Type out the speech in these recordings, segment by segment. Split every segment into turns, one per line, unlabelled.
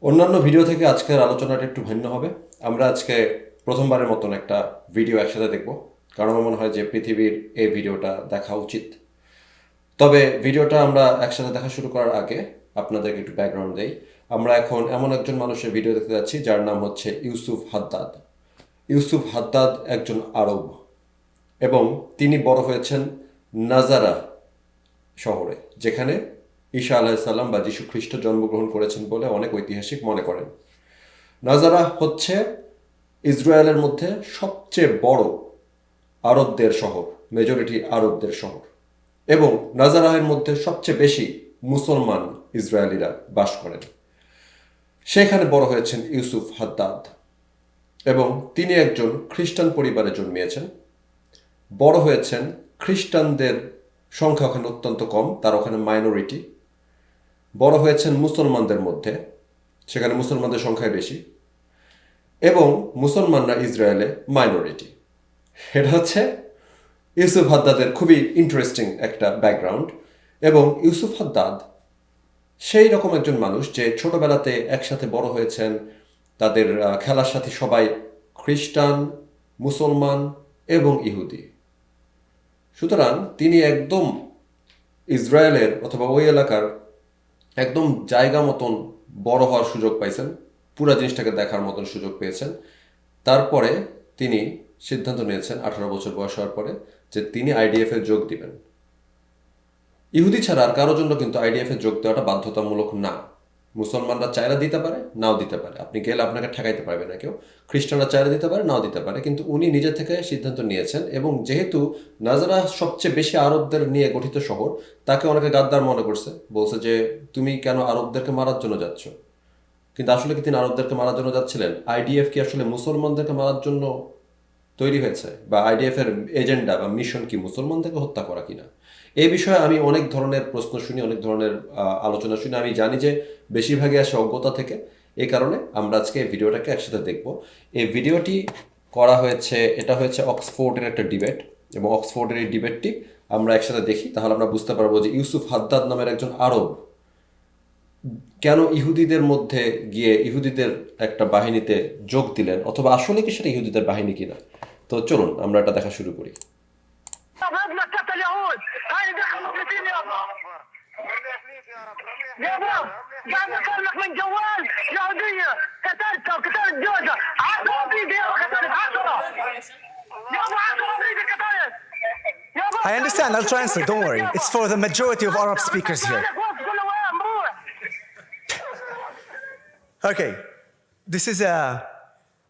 অন্যান্য ভিডিও থেকে আজকের আলোচনাটা একটু ভিন্ন হবে। আমরা আজকে প্রথমবারের মতন একটা ভিডিও একসাথে দেখব, কারণ আমার মনে হয় যে পৃথিবীর এই ভিডিওটা দেখা উচিত। তবে ভিডিওটা আমরা একসাথে দেখা শুরু করার আগে আপনাদেরকে একটু ব্যাকগ্রাউন্ড দেই। আমরা এখন এমন একজন মানুষের ভিডিও দেখতে যাচ্ছি যার নাম হচ্ছে ইউসুফ হাদ্দাদ। ইউসুফ হাদ্দাদ একজন আরব এবং তিনি বড় হয়েছেন নাজারা শহরে, যেখানে ঈসা আলাইসাল্লাম বা যীশু খ্রিস্ট জন্মগ্রহণ করেছেন বলে অনেক ঐতিহাসিক মনে করেন। নাজারা হচ্ছে ইসরায়েলের মধ্যে সবচেয়ে বড় আরবদের শহর, মেজরিটি আরবদের শহর, এবং নাজারাহের মধ্যে সবচেয়ে বেশি মুসলমান ইসরায়েলিরা বাস করেন। সেখানে বড় হয়েছেন ইউসুফ হাদ্দাদ এবং তিনি একজন খ্রিস্টান পরিবারে জন্মিয়েছেন। বড় হয়েছেন, খ্রিস্টানদের সংখ্যা ওখানে অত্যন্ত কম, তার ওখানে মাইনরিটি। বড় হয়েছেন মুসলমানদের মধ্যে, সেখানে মুসলমানদের সংখ্যায় বেশি, এবং মুসলমানরা ইসরায়েলে মাইনরিটি। এটা হচ্ছে ইউসুফ হাদ্দাদের খুবই ইন্টারেস্টিং একটা ব্যাকগ্রাউন্ড। এবং ইউসুফ হাদ্দাদ সেই রকম একজন মানুষ যে ছোটবেলাতে একসাথে বড় হয়েছেন, তাদের খেলার সাথী সবাই খ্রিস্টান, মুসলমান এবং ইহুদি। সুতরাং তিনি একদম ইসরায়েলের অথবা ওই এলাকার একদম জায়গা মতন বড় হওয়ার সুযোগ পাইছেন, পুরো জিনিসটাকে দেখার মতন সুযোগ পেয়েছেন। তারপরে তিনি সিদ্ধান্ত নিয়েছেন 18 বছর বয়স হওয়ার পরে যে তিনি আইডিএফে যোগ দিবেন। ইহুদি ছাড়া আর কারোর জন্য কিন্তু আইডিএফে যোগ দেওয়াটা বাধ্যতামূলক না। মুসলমানরা চাইলে দিতে পারে, নাও দিতে পারে, আপনি গেলে আপনাকে ঠেকাইতে পারবে না কেউ। খ্রিস্টানরা চাইলে দিতে পারে, নাও দিতে পারে, কিন্তু উনি নিজে থেকে সিদ্ধান্ত নিয়েছেন। এবং যেহেতু নাজারা সবচেয়ে বেশি আরবদের নিয়ে গঠিত শহর, তাকে অনেকে গাদ্দার মনে করছে, বলছে যে তুমি কেন আরবদেরকে মারার জন্য যাচ্ছ। কিন্তু আসলে কি তিনি আরবদেরকে মারার জন্য যাচ্ছিলেন? আইডিএফ কি আসলে মুসলমানদেরকে মারার জন্য তৈরি হয়েছে, বা আইডিএফ এর এজেন্ডা বা মিশন কি মুসলমানদেরকে হত্যা করা কিনা? এই বিষয়ে আমি অনেক ধরনের প্রশ্ন শুনি, অনেক ধরনের আলোচনা শুনি। আমি জানি যে বেশিরভাগই আসে অজ্ঞতা থেকে। এই কারণে আমরা আজকে এই ভিডিওটাকে একসাথে দেখব। এই ভিডিওটি করা হয়েছে, এটা হয়েছে অক্সফোর্ডের একটা ডিবেট, এবং অক্সফোর্ডের এই ডিবেটটি আমরা একসাথে দেখি, তাহলে আমরা বুঝতে পারবো যে ইউসুফ হাদ্দাদ নামের একজন আরব কেন ইহুদিদের মধ্যে গিয়ে ইহুদিদের একটা বাহিনীতে যোগ দিলেন, অথবা আসলে কি সেটা ইহুদিদের বাহিনী কিনা। তো চলুন আমরা এটা দেখা শুরু করি।
ابنك قتل يهود. هاي دخل مفلسين يابا. يابا قاعد اكلمك من جوال يهوديه قتلتها وقتلت جوزها 10 بيدي يابا قتلت 10 يابا 10 بيدي قتلت يابا.
I understand. I'll translate. Don't worry. It's for the majority of Arab speakers here. Okay. This is a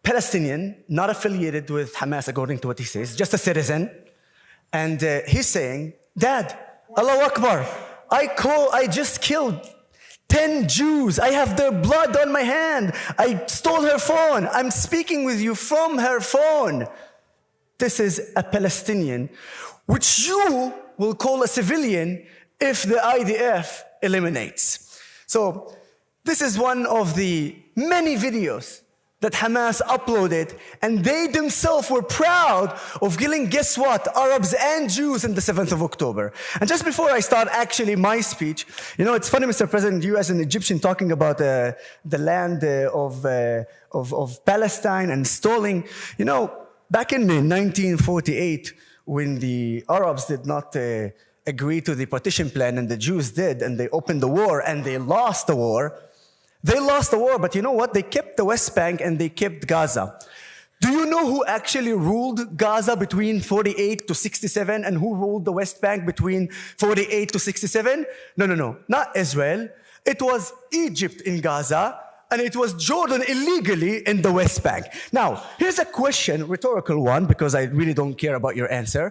Palestinian, not affiliated with Hamas, according to what he says, just a citizen. And he's saying, Dad, Allahu Akbar, I just killed 10 Jews. I have their blood on my hand. I stole her phone. I'm speaking with you from her phone. This is a Palestinian, which you will call a civilian if the IDF eliminates. So this is one of the many videos that Hamas uploaded, and they themselves were proud of killing, guess what, Arabs and Jews in the 7th of October. And just before I start actually my speech, you know, it's funny, Mr. President, you as an Egyptian talking about the land of Palestine and stalling. You know, back in 1948, when the Arabs did not agree to the partition plan and the Jews did, and they opened the war and they lost the war. They lost the war, but you know what? They kept the West Bank and they kept Gaza. Do you know who actually ruled Gaza between 48 to 67 and who ruled the West Bank between 48 to 67? No. Not Israel. It was Egypt in Gaza, and it was Jordan illegally in the West Bank. Now, here's a question, rhetorical one, because I really don't care about your answer.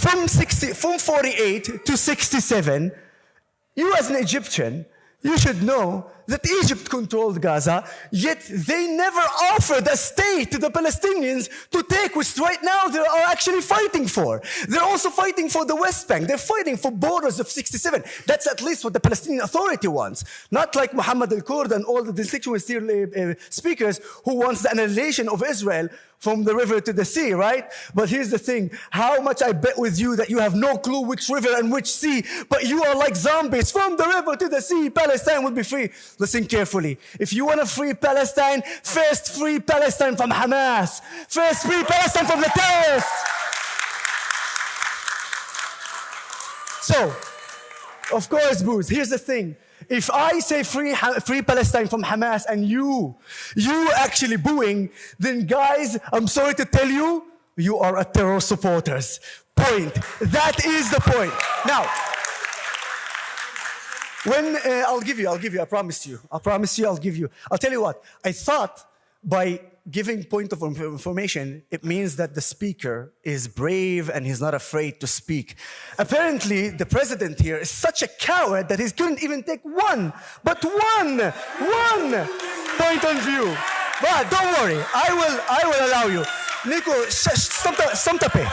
From 48 to 67, you as an Egyptian, you should know that Egypt controlled Gaza, yet they never offered a state to the Palestinians to take, which right now they are actually fighting for. They're also fighting for the West Bank. They're fighting for borders of 67. That's at least what the Palestinian Authority wants. Not like Muhammad al-Kurd and all the distinguished speakers who wants the annihilation of Israel from the river to the sea, right? But here's the thing. How much I bet with you that you have no clue which river and which sea, but you are like zombies from the river to the sea, Palestine. Palestine will be free. Listen carefully. If you want to free Palestine, first free Palestine from Hamas. First free Palestine from the terrorists. So, of course, Booz, here's the thing. If I say free Palestine from Hamas and you actually booing, then guys, I'm sorry to tell you, you are a terror supporters. Point. That is the point. Now, when I'll give you, I promise you, I'll tell you what, I thought by giving point of information, it means that the speaker is brave and he's not afraid to speak. Apparently, the president here is such a coward that he couldn't even take one point of view. But don't worry, I will allow you. Nico, stom tape.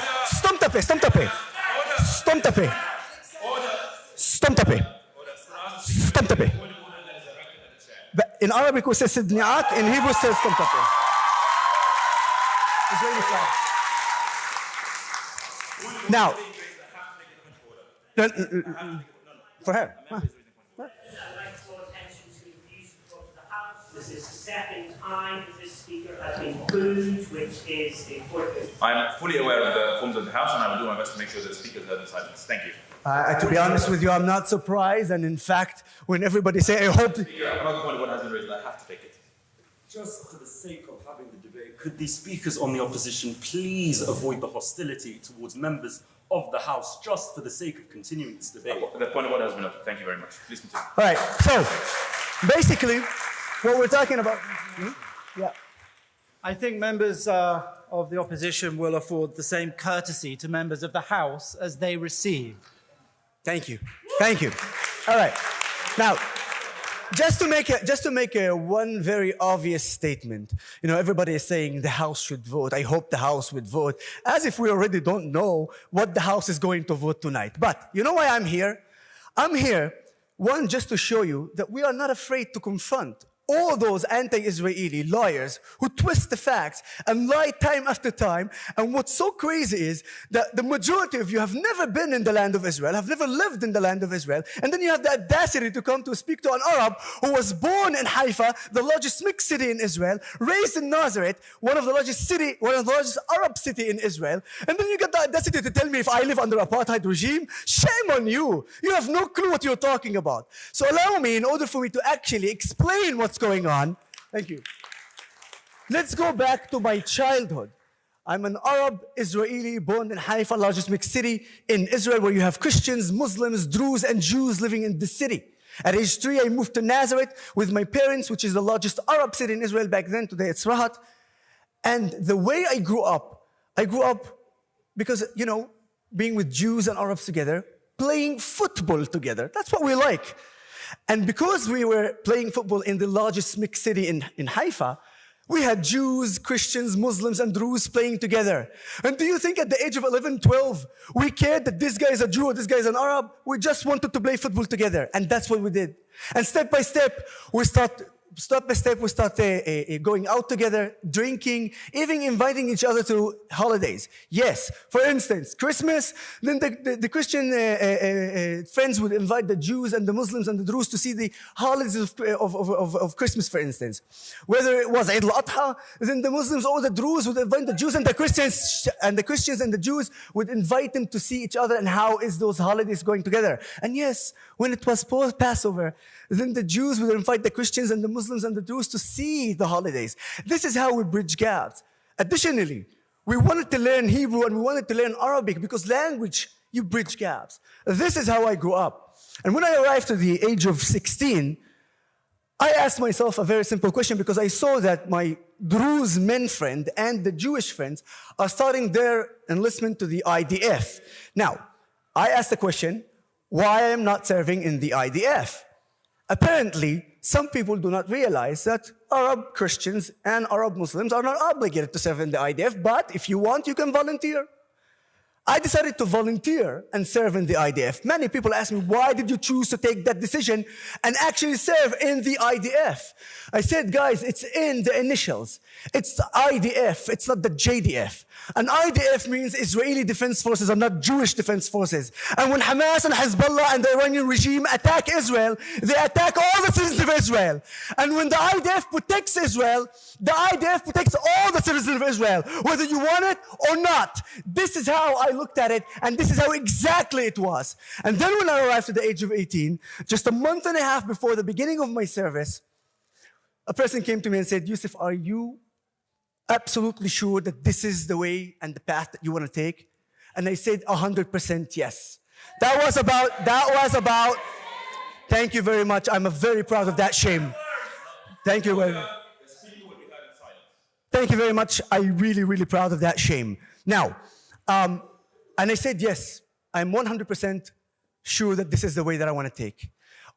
In Arabic we say sidni'at, in Hebrew says stom tape. Israeli flag. Now, for her.
This is the second time that this speaker has been booed, which is important.
I'm fully aware of the forms of the House, and I will do my best to make sure that the speakers heard in silence. Thank you.
To be honest with you, I'm not surprised. And in fact, when everybody say, I hope...
Another point of what has been raised, I have to take it.
Just for the sake of having the debate, could the speakers on the opposition please avoid the hostility towards members of the House, just for the sake of continuing this debate?
The point of what has been noted. Thank you very much. Please continue.
All right, so basically, what we're talking about... Yeah.
I think members of the opposition will afford the same courtesy to members of the House as they receive.
Thank you. All right. Now, just to make one very obvious statement, everybody is saying the House should vote. I hope the House would vote, as if we already don't know what the House is going to vote tonight. But you know why I'm here? I'm here, one, just to show you that we are not afraid to confront all those anti-Israeli lawyers who twist the facts and lie time after time. And what's so crazy is that the majority of you have never been in the land of Israel, have never lived in the land of Israel, and then you have the audacity to come to speak to an Arab who was born in Haifa, the largest mixed city in Israel, raised in Nazareth, one of the largest Arab city in Israel, and then you get the audacity to tell me if I live under apartheid regime? Shame on you. You have no clue what you're talking about. So allow me, in order for me to actually explain what's going on. Thank you. Let's go back to my childhood. I'm an Arab Israeli born in Haifa, largest mixed city in Israel, where you have Christians, Muslims, Druze, and Jews living in the city. At age 3, I moved to Nazareth with my parents, which is the largest Arab city in Israel back then. Today it's Rahat. And the way I grew up because, being with Jews and Arabs together, playing football together. That's what we like. And because we were playing football in the largest mixed city in Haifa, we had Jews, Christians, Muslims, and Druze playing together. And do you think at the age of 11, 12, we cared that this guy is a Jew or this guy is an Arab? We just wanted to play football together. And that's what we did. And step by step, we start going out together, drinking, even inviting each other to holidays. Yes, for instance, Christmas, then the Christian friends would invite the Jews and the Muslims and the Druze to see the holidays of Christmas, for instance. Whether it was Eid al-Adha, then the Muslims or the Druze would invite the Jews, and the Christians and the Jews would invite them to see each other and how is those holidays going together. And yes, when it was post-Passover, then the Jews would invite the Christians and the Muslims and the Druze to see the holidays. This is how we bridge gaps. Additionally, we wanted to learn Hebrew and we wanted to learn Arabic because language, you bridge gaps. This is how I grew up. And when I arrived to the age of 16, I asked myself a very simple question because I saw that my Druze men friend and the Jewish friends are starting their enlistment to the IDF. Now, I asked the question, why I am not serving in the IDF? Apparently, some people do not realize that Arab Christians and Arab Muslims are not obligated to serve in the IDF, but if you want, you can volunteer. I decided to volunteer and serve in the IDF. Many people ask me, why did you choose to take that decision and actually serve in the IDF? I said, guys, it's in the initials. It's the IDF, it's not the JDF. And IDF means Israeli Defense Forces are not Jewish defense forces. And when Hamas and Hezbollah and the Iranian regime attack Israel, they attack all the citizens of Israel. And when the IDF protects Israel, the IDF protects all the citizens of Israel, whether you want it or not. This is how I looked at it, and this is how exactly it was. And then when I arrived at the age of 18, just a month and a half before the beginning of my service, a person came to me and said, Yusuf, are you absolutely sure that this is the way and the path that you want to take? And I said 100% yes. That was about, thank you very much. I'm very proud of that shame. Thank you very much. Thank you very much. I'm really, really proud of that shame. Now, and I said yes, I'm 100% sure that this is the way that I want to take.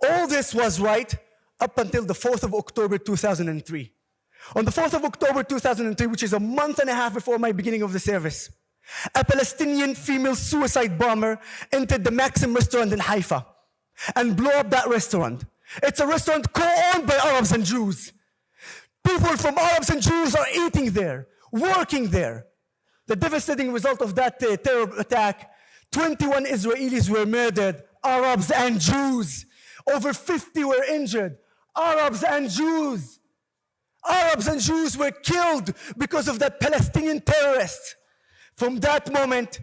All this was right up until the 4th of October 2003. On the 4th of October 2003, which is a month and a half before my beginning of the service, a Palestinian female suicide bomber entered the Maxim restaurant in Haifa and blew up that restaurant. It's a restaurant co-owned by Arabs and Jews. People from Arabs and Jews are eating there, working there. The devastating result of that terror attack, 21 Israelis were murdered, Arabs and Jews. Over 50 were injured, Arabs and Jews. Arabs and Jews were killed because of that Palestinian terrorist. From that moment,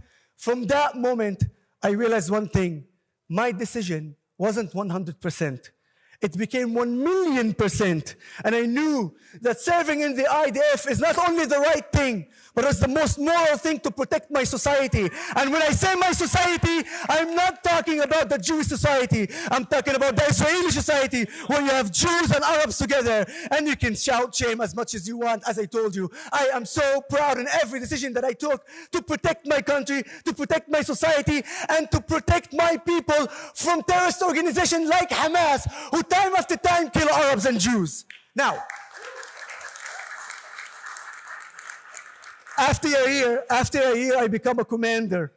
I realized one thing. My decision wasn't 100%. It became 1,000,000%. And I knew that serving in the IDF is not only the right thing, but it's the most moral thing to protect my society. And when I say my society, I'm not talking about the Jewish society. I'm talking about the Israeli society, where you have Jews and Arabs together. And you can shout shame as much as you want. As I told you, I am so proud in every decision that I took to protect my country, to protect my society, and to protect my people from terrorist organizations like Hamas, who time after time kill Arabs and Jews. Now, after a year, I become a commander.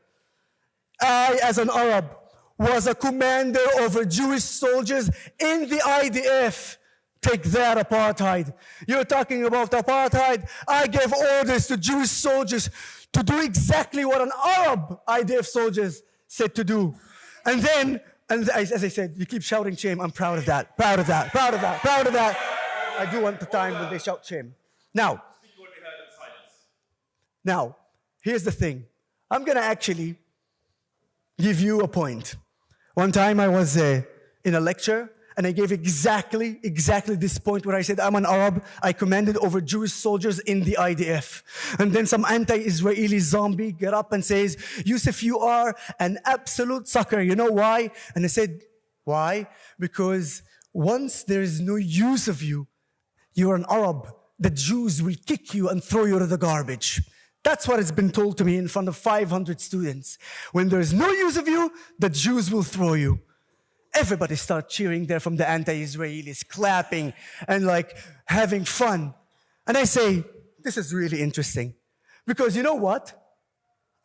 I, as an Arab, was a commander over Jewish soldiers in the IDF. Take that, apartheid. You're talking about apartheid. I gave orders to Jewish soldiers to do exactly what an Arab IDF soldiers said to do. And then, as I said, you keep shouting shame. I'm proud of that, proud of that, proud of that, proud of that. I do want the time when they shout shame. Now, here's the thing. I'm going to actually give you a point. One time I was in a lecture, and I gave exactly this point where I said, I'm an Arab. I commanded over Jewish soldiers in the IDF. And then some anti-Israeli zombie get up and says, Yusuf, you are an absolute sucker. You know why? And I said, why? Because once there is no use of you, you're an Arab. The Jews will kick you and throw you to the garbage. That's what has been told to me in front of 500 students. When there is no use of you, the Jews will throw you. Everybody start cheering there from the anti-Israelis, clapping and like having fun. And I say, this is really interesting. Because you know what?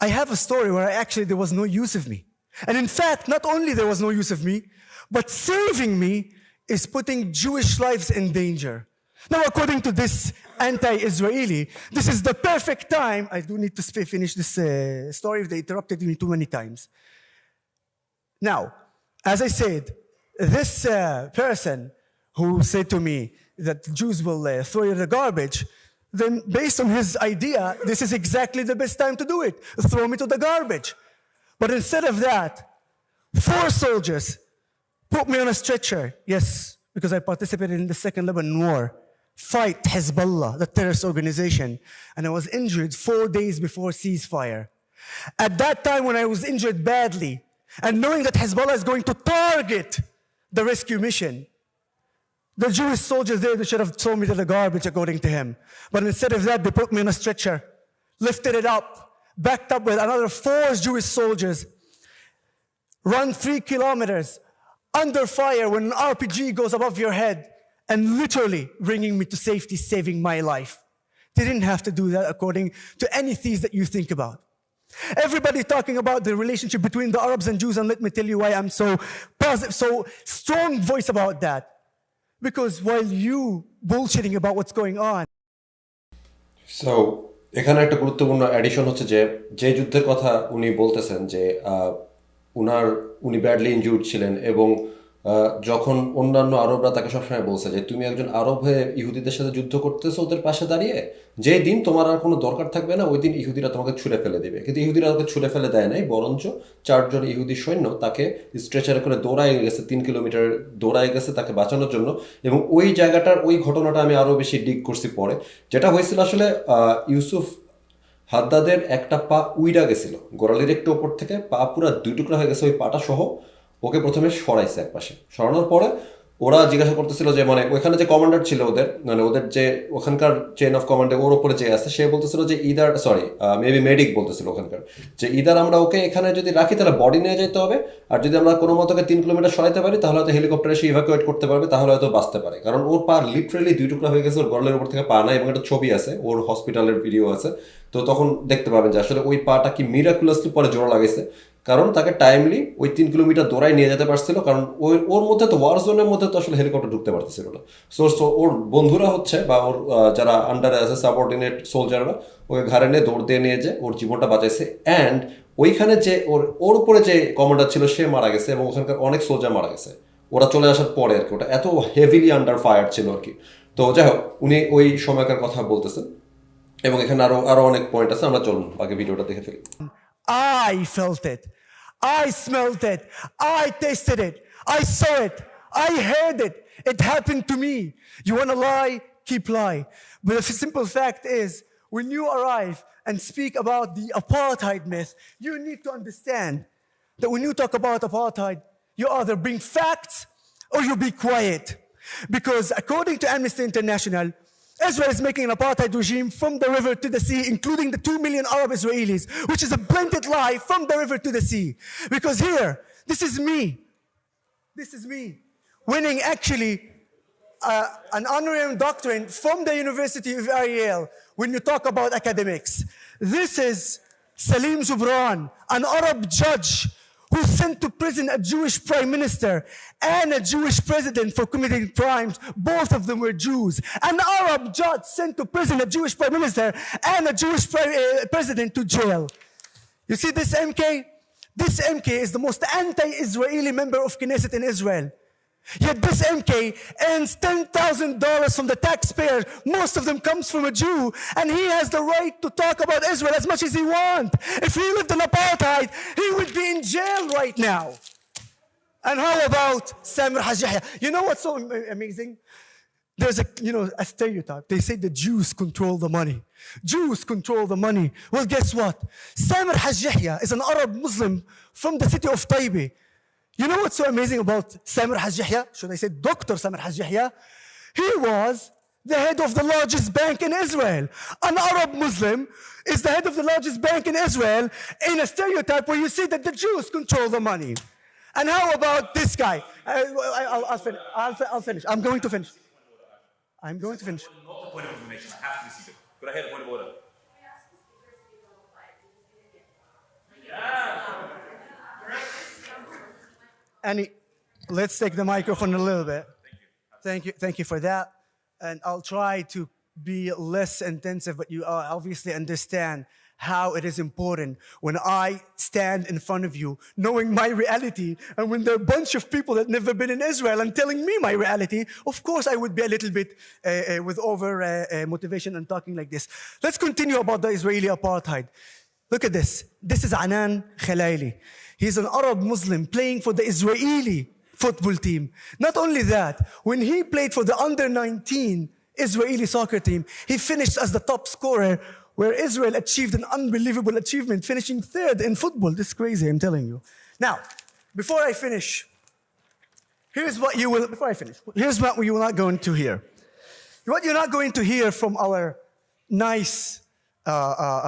I have a story where there was no use of me. And in fact, not only there was no use of me, but saving me is putting Jewish lives in danger. Now, according to this anti-Israeli, this is the perfect time. I do need to finish this story. They interrupted me too many times. Now, as I said, this person who said to me that Jews will throw you in the garbage, then based on his idea, this is exactly the best time to do it. Throw me to the garbage. But instead of that, 4 soldiers put me on a stretcher. Yes, because I participated in the Second Lebanon War. Fight Hezbollah, the terrorist organization. And I was injured 4 days before ceasefire. At that time when I was injured badly, and knowing that Hezbollah is going to target the rescue mission, the Jewish soldiers there, they should have thrown me to the garbage, according to him. But instead of that, they put me on a stretcher, lifted it up, backed up with another 4 Jewish soldiers, run 3 kilometers under fire when an RPG goes above your head, and literally bringing me to safety, saving my life. They didn't have to do that according to any thesis that you think about. Everybody talking about the relationship between the Arabs and Jews, and let me tell you why I'm so positive, so strong voice about that. Because while you bullshitting about what's going on.
So এখানে একটা গুরুত্বপূর্ণ addition হচ্ছে যে যে যুদ্ধের কথা উনি বলতেছেন যে উনি ব্যাডলি ইনজুর্ড ছিলেন এবং যখন অন্যান্য আরবরা তাকে সবসময় বলছে যে তুমি একজন আরব হয়ে ইহুদিদের সাথে যুদ্ধ করতেছো ওদের পাশে দাঁড়িয়ে, যে দিন তোমার আর কোনো দরকার থাকবে না ওই দিন ইহুদিরা তোমাকে ছুঁড়ে ফেলে দিবে। কিন্তু ইহুদিরা ওকে ছুঁড়ে ফেলে দেয় নাই, বরঞ্চ 4 জন ইহুদি সৈন্য তাকে স্ট্রেচারে করে দৌড়ায় গেছে, 3 কিলোমিটার দৌড়ায় গেছে তাকে বাঁচানোর জন্য। এবং ওই জায়গাটার ওই ঘটনাটা আমি আরও বেশি ডিগ করছি পরে। যেটা হয়েছিল আসলে ইউসুফ হাদ্দাদের একটা পা উইড়া গেছিল গোড়ালির একটু ওপর থেকে, পা পুরা 2 টুকরা হয়ে গেছে ওই পাটা সহ। ওকে প্রথমে সরাইছে একপাশে, সরানোর পরে ওরা জিজ্ঞাসা করতেছিল যে মানে ওইখানে যে কমান্ডার ছিল ওদের, মানে ওদের যে ওখানকার চেইন অফ কমান্ডে ওর উপরে যে আছে, সে বলতেছিল যে ইদার মেবি মেডিক বলতেছিল ওখানকার, যে ইদার আমরা ওকে এখানে যদি রাখি তাহলে বডি নিয়ে যেতে হবে, আর যদি আমরা কোনো মতো 3 কিলোমিটার সরাইতে পারি তাহলে হয়তো হেলিকপ্টারে এসে ইভাকুয়েট করতে পারবে, তাহলে হয়তো বাঁচতে পারে। কারণ ওর পা লিটারেলি 2 টুকরা হয়ে গেছে, ওর গলার উপর থেকে পা নাই, এবং একটা ছবি আছে, ওর হসপিটালের ভিডিও আছে। তো তখন দেখতে পাবেন যে আসলে ওই পাটা কি মিরাকুলাসলি পরে জোড়া লাগাইছে, কারণ তাকে টাইমলি ওই 3 কিলোমিটার দৌড়ায় নিয়ে যেতে পারছিল, কারণ ওর মধ্যে তো ওয়ার জোনের মধ্যে তো আসলে হেলিকপ্টার ঢুকতে পারতেছিল না। সো ওর বন্ধুরা হচ্ছে বা ওর যারা আন্ডারে আছে সাবঅর্ডিনেট সোলজাররা ওকে ঘাড়ে নিয়ে দৌড় দিয়ে নিয়ে যে ওর জীবনটা বাঁচাইছে। অ্যান্ড ওইখানে যে ওর উপরে যে কমান্ডার ছিল সে মারা গেছে, এবং ওখানকার অনেক সোলজার মারা গেছে ওরা চলে আসার পরে আর কি। ওটা এত হেভিলি আন্ডার ফায়ার ছিল আর কি। তো যাই হোক, উনি ওই সময়কার কথা বলতেছেন, এবং এখানে আরো অনেক পয়েন্ট আছে, আমরা চলুন আগে ভিডিওটা দেখে ফেলি।
I felt it. I smelled it. I tasted it. I saw it. I heard it. It happened to me. You want to lie? Keep lie. But the simple fact is, when you arrive and speak about the apartheid myth, you need to understand that when you talk about apartheid, you either bring facts or you be quiet. Because according to Amnesty International, Israel is making an apartheid regime from the river to the sea, including the 2 million Arab Israelis, which is a blended lie from the river to the sea. Because here, this is me, winning actually an honorary doctorate from the University of Ariel when you talk about academics. This is Salim Jubran, an Arab judge who sent to prison a Jewish prime minister and a Jewish president for committing crimes. Both of them were Jews. An Arab judge sent to prison a Jewish prime minister and a Jewish president to jail. You see this MK? This MK is the most anti-Israeli member of Knesset in Israel. Yet this MK earns $10,000 from the taxpayer. Most of them comes from a Jew, and he has the right to talk about Israel as much as he wants. If he lived in apartheid, he would be in jail right now. And how about Samir Haj Yahya? You know what's so amazing? There's a stereotype. They say the Jews control the money. Jews control the money. Well, guess what? Samir Haj Yahya is an Arab Muslim from the city of Taibeh. You know what's so amazing about Samir Haj Yahya? Should I say Dr. Samir Haj Yahya? He was the head of the largest bank in Israel. An Arab Muslim is the head of the largest bank in Israel in a stereotype where you see that the Jews control the money. And how about this guy? I'll finish. I'm going to finish. I'm going to finish.
Not a point of information. I have to receive it. Could I hear the point of order?
Annie, let's take the microphone a little bit. Thank you for that. And I'll try to be less intensive, but you obviously understand how it is important when I stand in front of you, knowing my reality, and when there are a bunch of people that never been in Israel and telling me my reality, of course I would be a little bit with over motivation and talking like this. Let's continue about the Israeli apartheid. Look at this. This is Anan Khalaili. He's an Arab Muslim playing for the Israeli football team. Not only that, when he played for the under-19 Israeli soccer team, he finished as the top scorer, where Israel achieved an unbelievable achievement, finishing 3rd in football. This is crazy, I'm telling you. Now, before I finish, here's what you will not going to hear. What you're not going to hear from our nice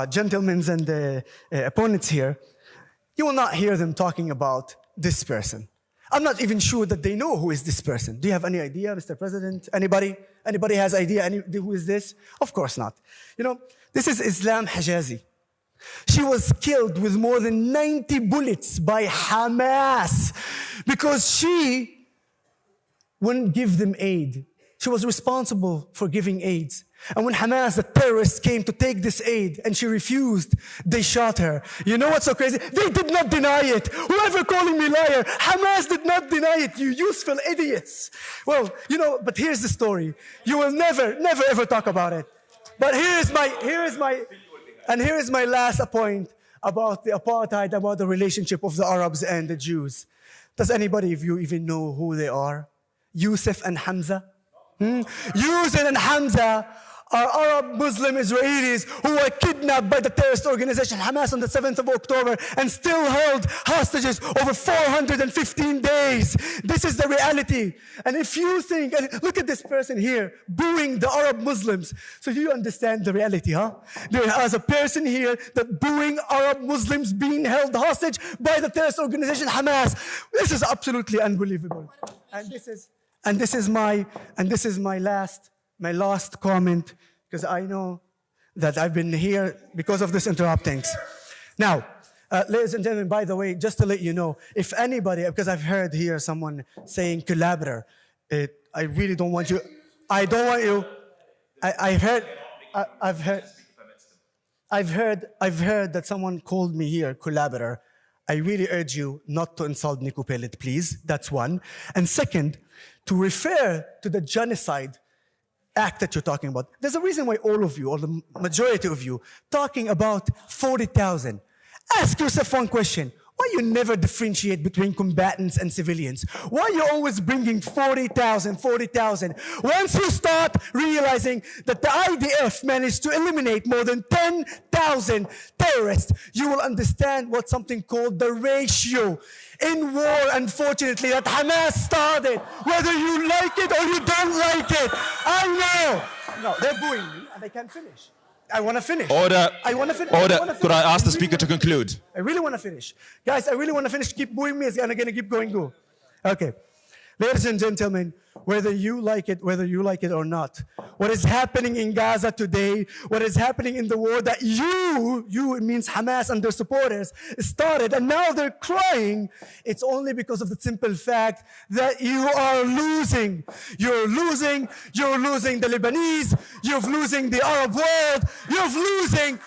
gentlemen and opponents here, you will not hear them talking about this person. I'm not even sure that they know who is this person. Do you have any idea, Mr. President? Anybody? Anybody has idea who is this? Of course not. You know, this is Islam Hajazi. She was killed with more than 90 bullets by Hamas because she wouldn't give them aid. She was responsible for giving aid. And when Hamas, the terrorists, came to take this aid and she refused, they shot her. You know what's so crazy? They did not deny it. Whoever calling me liar, Hamas did not deny it, you useful idiots. Well, you know, but here's the story. You will never ever talk about it. But here is my last point about the apartheid, about the relationship of the Arabs and the Jews. Does anybody of you even know who they are? Yusuf and Hamza? Yusuf and Hamza are Arab Muslim Israelis who were kidnapped by the terrorist organization Hamas on the 7th of October and still held hostages over 415 days. This is the reality. And if you think, and look at this person here booing the Arab Muslims. So you understand the reality, huh? There is a person here that booing Arab Muslims being held hostage by the terrorist organization Hamas. This is absolutely unbelievable. And this is my last comment, because I know that I've been here because of this interruptings. Now, ladies and gentlemen, by the way, just to let you know, if anybody, because I've heard here someone saying collaborator, I really don't want you. I don't want you. I've heard that someone called me here collaborator. I really urge you not to insult Nico Pellet, please. That's one. And second, to refer to the genocide act that you're talking about. There's a reason why all of you, or the majority of you, talking about 40,000. Ask yourself one question. Why you never differentiate between combatants and civilians? Why are you always bringing 40,000? Once you start realizing that the IDF managed to eliminate more than 10,000 terrorists, you will understand what something called the ratio in war, unfortunately, that Hamas started. Whether you like it or you don't like it. I know. No, they're booing me and they can't finish. I want to finish.
Order.
I want to finish.
Order. Could I ask the speaker to conclude?
I really want to finish. Guys, I really want to finish. Keep booing me. I'm going to keep going. Go. Okay. Ladies and gentlemen, whether you like it or not, what is happening in Gaza today, what is happening in the war that it means Hamas and their supporters, started, and now they're crying, it's only because of the simple fact that you are losing. You're losing the Lebanese, you're losing the Arab world, you're losing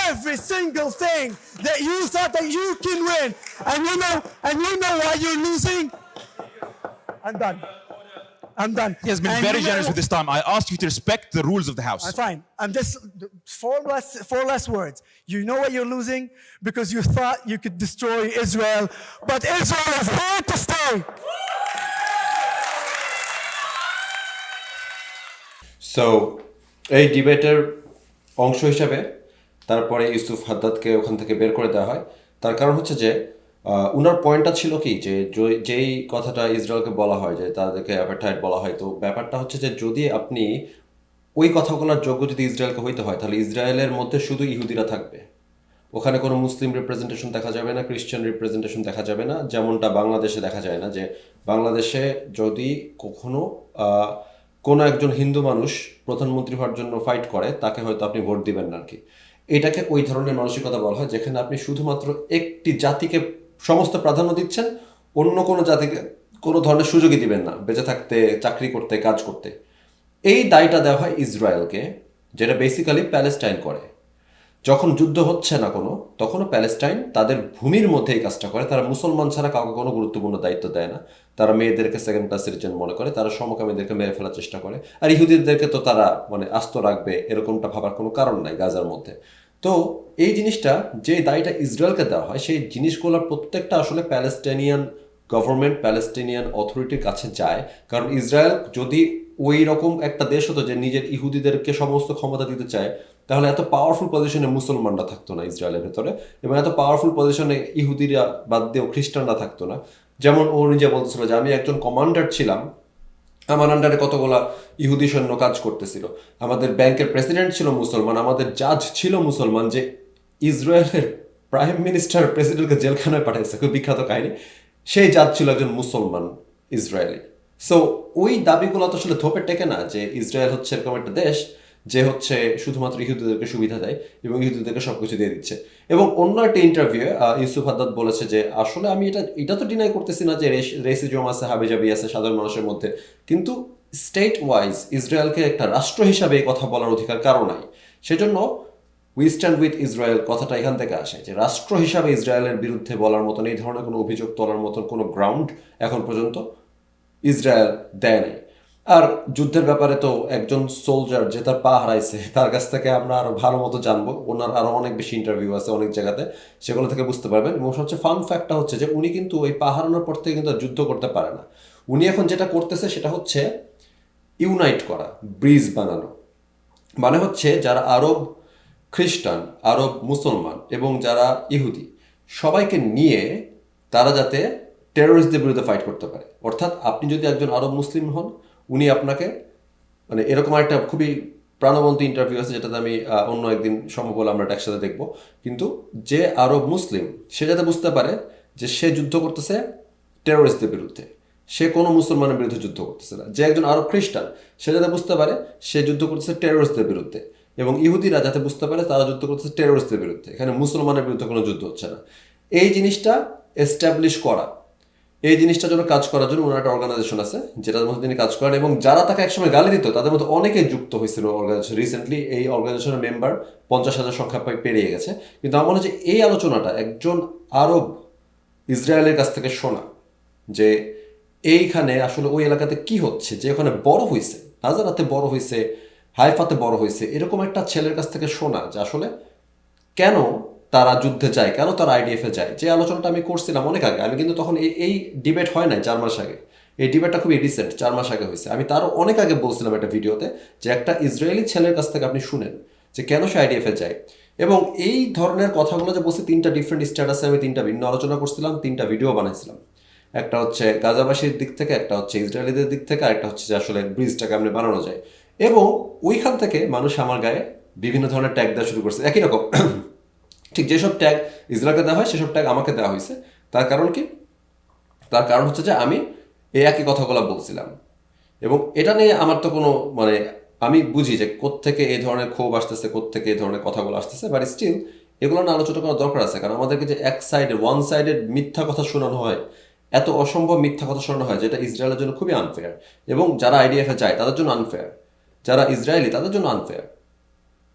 every single thing that you thought that you can win. And you know why you're losing? I'm done.
He has been very generous with his time. I asked you to respect the rules of the House.
I'm fine. I'm just four less words. You know what you're losing? Because you thought you could destroy Israel, but Israel is here to stay.
So, এই ডিবেটের অংশ হিসাবে তারপরে ইউসুফ হাদ্দাদকে ওখান থেকে বের করে দেওয়া হয়। তার কারণ হচ্ছে যে উনার পয়েন্টটা ছিল কি, যে যেই কথাটা ইসরায়েলকে বলা হয় যে তাদেরকে অ্যাপারথাইড বলা হয়, তো ব্যাপারটা হচ্ছে যে যদি আপনি ওই কথাগুলোর যোগ্য যদি ইসরায়েলকে হইতে হয়, তাহলে ইসরায়েলের মধ্যে শুধু ইহুদিরা থাকবে, ওখানে কোনো মুসলিম রিপ্রেজেন্টেশন দেখা যাবে না, খ্রিস্টান রিপ্রেজেন্টেশন দেখা যাবে না, যেমনটা বাংলাদেশে দেখা যায় না। যে বাংলাদেশে যদি কখনো কোনো একজন হিন্দু মানুষ প্রধানমন্ত্রী হওয়ার জন্য ফাইট করে, তাকে হয়তো আপনি ভোট দিবেন না আর কি। এটাকে ওই ধরনের মানসিকতা বলা হয়, যেখানে আপনি শুধুমাত্র একটি জাতিকে সমস্ত প্রাধান্য দিচ্ছেন, অন্য কোনো জাতিকে কোনো ধরনের সুযোগই দিবেন না বেঁচে থাকতে, চাকরি করতে, কাজ করতে। এই দায়টা দেওয়া হয় ইসরায়েলকে, যেটা বেসিক্যালি প্যালেস্টাইন করে। যখন যুদ্ধ হচ্ছে না কোনো, তখনও প্যালেস্টাইন তাদের ভূমির মধ্যে এই কাজটা করে। তারা মুসলমান ছাড়া কাউকে কোনো গুরুত্বপূর্ণ দায়িত্ব দেয় না। তারা মেয়েদেরকে সেকেন্ড ক্লাস সিটিজেন মনে করে, তারা সমকামীদেরকে মেরে ফেলার চেষ্টা করে। আর ইহুদিদেরকে তো তারা আস্ত রাখবে এরকমটা ভাবার কোনো কারণ নাই গাজার মধ্যে। তো এই জিনিসটা, যে দায়টা ইসরায়েলকে দেওয়া হয়, সেই জিনিসগুলোর প্রত্যেকটা আসলে প্যালেস্টাইনিয়ান গভর্নমেন্ট, প্যালেস্টাইনিয়ান অথরিটির কাছে যায়। কারণ ইসরায়েল যদি ওই রকম একটা দেশ হতো যে নিজের ইহুদিদেরকে সমস্ত ক্ষমতা দিতে চায়, তাহলে এত পাওয়ারফুল পজিশনে মুসলমানরা থাকতো না ইসরায়েলের ভেতরে, এবং এত পাওয়ারফুল পজিশনে ইহুদিরা বাদ দিয়েও খ্রিস্টানরা থাকতো না। যেমন ও নিজে বলতেছিল যে আমি একজন কমান্ডার ছিলাম, আমার আন্ডারে কতগুলা ইহুদি সৈন্য কাজ করতেছিল, আমাদের ব্যাংকের প্রেসিডেন্ট ছিল মুসলমান, আমাদের জাজ ছিল মুসলমান, যে ইসরায়েলের প্রাইম মিনিস্টার প্রেসিডেন্টকে জেলখানায় পাঠাইছে, খুব বিখ্যাত কাহিনী। সেই জাজ ছিল একজন মুসলমান ইসরায়েলি। সো ওই দাবিগুলো তো আসলে ধোপে টেকে না, যে ইসরায়েল হচ্ছে এরকম একটা দেশ যে হচ্ছে শুধুমাত্র ইহুদিদেরকে সুবিধা দেয় এবং ইহুদিদেরকে সবকিছু দিয়ে দিচ্ছে। এবং অন্য একটা ইন্টারভিউ ইউসুফ হাদ্দাদ বলেছে যে আসলে আমি এটা তো ডিনাই করতেছি না যে রেসিজম আছে, হাবিজাবি আছে সাধারণ মানুষের মধ্যে, কিন্তু স্টেট ওয়াইজ ইসরায়েলকে একটা রাষ্ট্র হিসাবে এই কথা বলার অধিকার কারো নাই। সেজন্য উই স্ট্যান্ড উইথ ইসরায়েল কথাটা এখান থেকে আসে যে রাষ্ট্র হিসাবে ইসরায়েলের বিরুদ্ধে বলার মতন এই ধরনের কোনো অভিযোগ তোলার মতন কোনো গ্রাউন্ড এখন পর্যন্ত ইসরায়েল দেয় নাই। আর যুদ্ধের ব্যাপারে তো একজন সোলজার যে তার পা হারাইছে তার কাছ থেকে আমরা আরো ভালো মতো জানবো। ওনার আরো অনেক বেশি ইন্টারভিউ আছে অনেক জায়গাতে, সেগুলো থেকে বুঝতে পারবেন। এবং সবচেয়ে ফান ফ্যাক্টটা হচ্ছে যে উনি কিন্তু ওই পা হারানোর পর থেকে কিন্তু আর যুদ্ধ করতে পারে না। উনি এখন যেটা করতেছে সেটা হচ্ছে ইউনাইট করা, ব্রিজ বানানো। মানে হচ্ছে যারা আরব খ্রিস্টান, আরব মুসলমান এবং যারা ইহুদি সবাইকে নিয়ে তারা যাতে টেরোরিস্টদের বিরুদ্ধে ফাইট করতে পারে। অর্থাৎ আপনি যদি একজন আরব মুসলিম হন, উনি আপনাকে মানে এরকম একটা খুবই প্রাণবন্ত ইন্টারভিউ আছে যেটাতে আমি অন্য একদিন সম্ভব হলে আমরা একসাথে দেখবো। কিন্তু যে আরব মুসলিম সে যাতে বুঝতে পারে যে সে যুদ্ধ করতেছে টেরোরিস্টদের বিরুদ্ধে, সে কোনো মুসলমানের বিরুদ্ধে যুদ্ধ করতেছে না। যে একজন আরব খ্রিস্টান সে যাতে বুঝতে পারে সে যুদ্ধ করতেছে টেরোরিস্টদের বিরুদ্ধে, এবং ইহুদিরা যাতে বুঝতে পারে তারা যুদ্ধ করতেছে টেরোরিস্টদের বিরুদ্ধে। এখানে মুসলমানের বিরুদ্ধে কোনো যুদ্ধ হচ্ছে না। এই জিনিসটা এস্টাবলিশ করা, এই জিনিসটার জন্য কাজ করার জন্য ওনার একটা অর্গানাইজেশন আছে যেটার মধ্যে তিনি কাজ করেন। এবং যারা তাকে একসময় গালি দিত তাদের মধ্যে অনেকে যুক্ত হয়েছিল অর্গানাইজেশন। রিসেন্টলি এই অর্গানাইজেশনের মেম্বার 50,000 সংখ্যা পেরিয়ে গেছে। কিন্তু আমার মনে হচ্ছে এই আলোচনাটা একজন আরব ইসরায়েলের কাছ থেকে শোনা যে এইখানে আসলে ওই এলাকাতে কি হচ্ছে, যে ওখানে বড় হয়েছে, নাজারাতে বড় হয়েছে, হাইফাতে বড় হয়েছে, এরকম একটা ছেলের কাছ থেকে শোনা যে আসলে কেন তারা যুদ্ধে যায়, কেন তারা আইডিএফে যায়। যে আলোচনাটা আমি করছিলাম অনেক আগে, আমি কিন্তু তখন এই ডিবেট হয় নাই 4 মাস আগে, এই ডিবেটটা খুবই রিসেন্ট 4 মাস আগে হয়েছে। আমি তারও অনেক আগে বলছিলাম একটা ভিডিওতে যে একটা ইসরায়েলি ছেলের কাছ থেকে আপনি শুনেন যে কেন সে আইডিএফে যায়। এবং এই ধরনের কথাগুলো যে বলছে 3টা ডিফারেন্ট স্ট্যাটাসে আমি 3টা ভিন্ন আলোচনা করছিলাম, 3টা ভিডিও বানাইছিলাম। একটা হচ্ছে গাজাবাসীর দিক থেকে, একটা হচ্ছে ইসরায়েলিদের দিক থেকে, আর একটা হচ্ছে যে আসলে ব্রিজটাকে আপনি বানানো যায়। এবং ওইখান থেকে মানুষ আমার গায়ে বিভিন্ন ধরনের ট্যাগ দেওয়া শুরু করছে একই রকম। ঠিক যেসব ট্যাগ ইসরায়েলকে দেওয়া হয় সেসব ট্যাগ আমাকে দেওয়া হয়েছে। তার কারণ কি? তার কারণ হচ্ছে যে আমি এই একই কথাগুলো বলছিলাম। এবং এটা নিয়ে আমার তো কোনো মানে আমি বুঝি যে কোত্থেকে এই ধরনের ক্ষোভ আসতেছে, কোত্থেকে এই ধরনের কথাগুলো আসতেছে, বাট স্টিল এগুলো না আলোচনা করার দরকার আছে। কারণ আমাদেরকে যে ওয়ান সাইডেড মিথ্যা কথা শোনানো হয়, এত অসম্ভব মিথ্যা কথা শোনানো হয় যেটা ইসরায়েলের জন্য খুবই আনফেয়ার। এবং যারা আইডিএফে যায় তাদের জন্য আনফেয়ার, যারা ইসরায়েলি তাদের জন্য আনফেয়ার,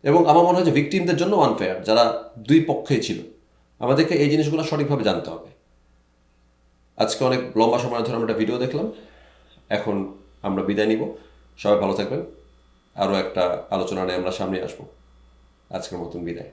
এবং আমার মনে হয় যে ভিকটিমদের জন্য আনফেয়ার যারা দুই পক্ষেই ছিল। আমাদেরকে এই জিনিসগুলো সঠিকভাবে জানতে হবে। আজকে অনেক লম্বা সময় ধরে আমরা একটা ভিডিও দেখলাম, এখন আমরা বিদায় নিব। সবাই ভালো থাকবেন। আরও একটা আলোচনা নিয়ে আমরা সামনে আসবো। আজকের মতন বিদায়।